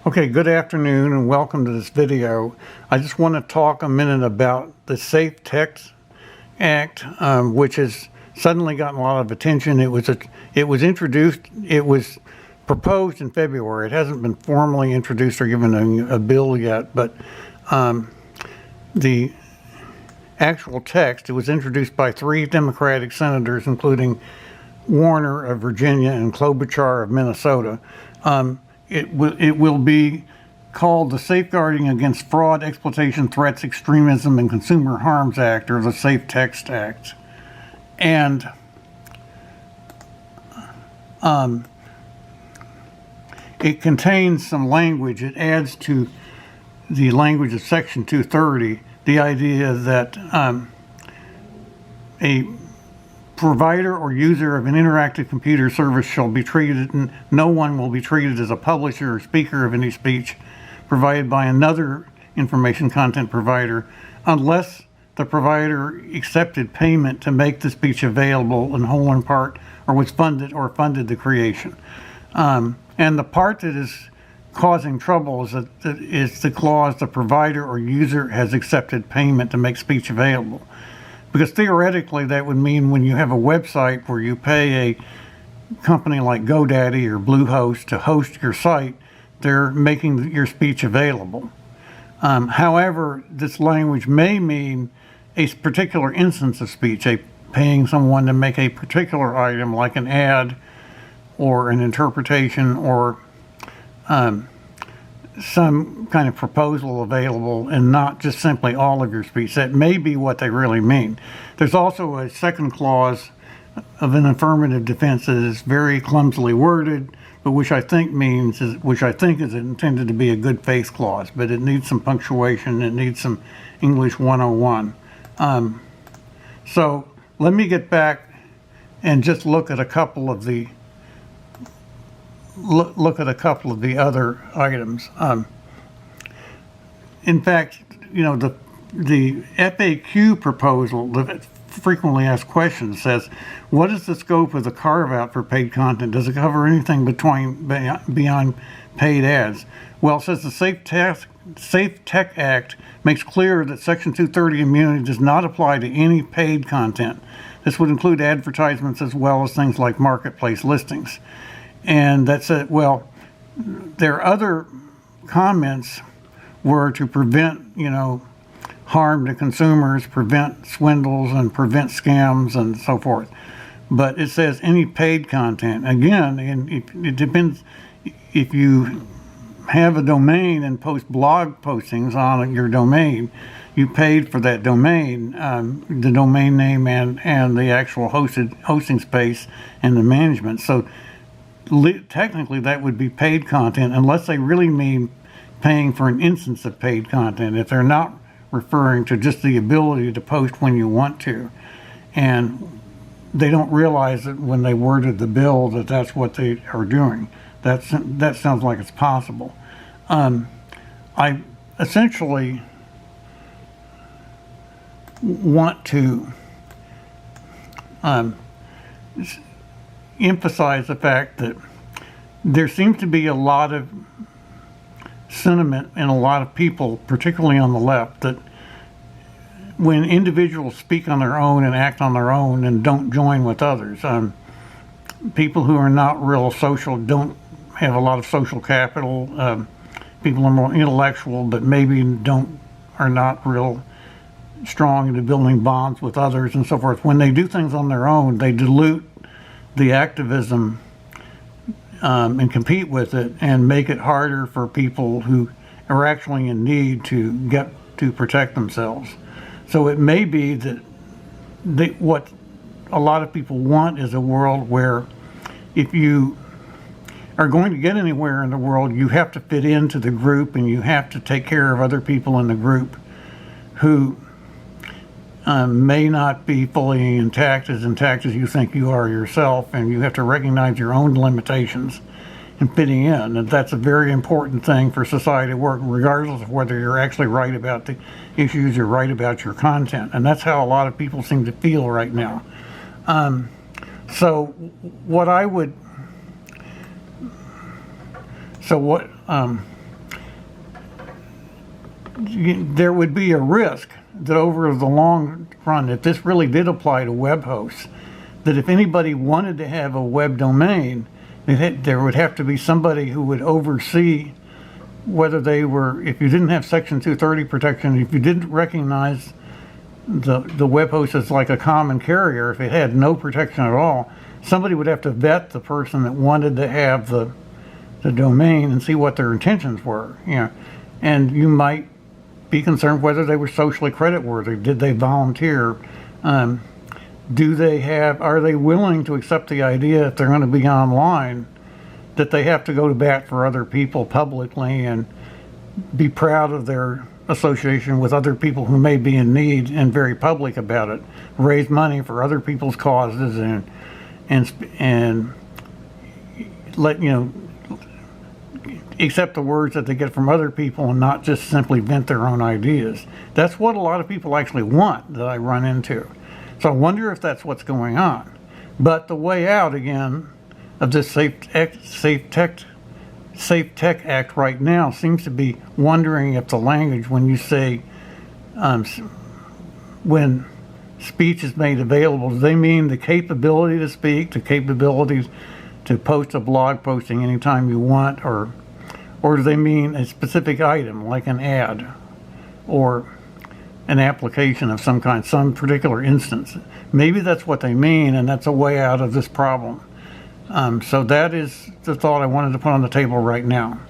Okay, good afternoon and welcome to this video. I just want to talk a minute about the Safe Text Act, which has suddenly gotten a lot of attention. It was proposed in February. It hasn't been formally introduced or given a bill yet, but the actual text, it was introduced by 3 Democratic senators, including Warner of Virginia and Kolbuchar of Minnesota. It will be called the Safeguarding Against Fraud, Exploitation, Threats, Extremism, and Consumer Harms Act, or the Safe Text Act. And it contains some language. It adds to the language of Section 230 the idea that a provider or user of an interactive computer service shall be treated, and no one will be treated as a publisher or speaker of any speech provided by another information content provider unless the provider accepted payment to make the speech available in whole or in part, or was funded the creation. And the part that is causing trouble is the clause, the provider or user has accepted payment to make speech available. Because theoretically, that would mean when you have a website where you pay a company like Godaddy or Bluehost to host your site, they're making your speech available. However, this language may mean a particular instance of speech, paying someone to make a particular item like an ad or an interpretation or some kind of proposal available, and not just simply all of your speech. That may be what they really mean. There's also a second clause of an affirmative defense that is very clumsily worded, but which I think is intended to be a good faith clause, but it needs some punctuation. It needs some English 101. So let me get back and just look at a couple of the other items. In fact, the FAQ proposal, the frequently asked questions, says, what is the scope of the carve-out for paid content? Does it cover anything beyond paid ads? Well, it says the Safe Tech Act makes clear that Section 230 immunity does not apply to any paid content. This would include advertisements as well as things like marketplace listings. And that's it. Well, their other comments were to prevent, harm to consumers, prevent swindles, and prevent scams, and so forth. But it says any paid content. Again, and it depends. If you have a domain and post blog postings on your domain, you paid for that domain, the domain name and the actual hosting space and the management. So technically that would be paid content, unless they really mean paying for an instance of paid content, if they're not referring to just the ability to post when you want to. And they don't realize that when they worded the bill that that's what they are doing. That sounds like it's possible. I essentially want to emphasize the fact that there seems to be a lot of sentiment in a lot of people, particularly on the left, that when individuals speak on their own and act on their own and don't join with others, people who are not real social, don't have a lot of social capital, people are more intellectual but maybe are not real strong into building bonds with others and so forth. When they do things on their own, they dilute the activism and compete with it and make it harder for people who are actually in need to get to protect themselves. So it may be that what a lot of people want is a world where if you are going to get anywhere in the world, you have to fit into the group and you have to take care of other people in the group who may not be fully intact as you think you are yourself, and you have to recognize your own limitations in fitting in. And that's a very important thing for society to work, regardless of whether you're actually right about the issues or right about your content. And that's how a lot of people seem to feel right now. So what there would be a risk that over the long run, if this really did apply to web hosts, that if anybody wanted to have a web domain, there would have to be somebody who would oversee whether they were, if you didn't have Section 230 protection, if you didn't recognize the web host as like a common carrier, if it had no protection at all, somebody would have to vet the person that wanted to have the domain and see what their intentions were. And you might be concerned whether they were socially creditworthy. Did they volunteer? Are they willing to accept the idea if they're going to be online that they have to go to bat for other people publicly and be proud of their association with other people who may be in need and very public about it, raise money for other people's causes and let accept the words that they get from other people and not just simply vent their own ideas. That's what a lot of people actually want that I run into. So I wonder if that's what's going on. But the way out, again, of this Safe Tech Act right now seems to be wondering if the language, when you say, when speech is made available, do they mean the capability to speak, the capability to post a blog posting anytime you want, or do they mean a specific item like an ad or an application of some kind, some particular instance? Maybe that's what they mean, and that's a way out of this problem. So that is the thought I wanted to put on the table right now.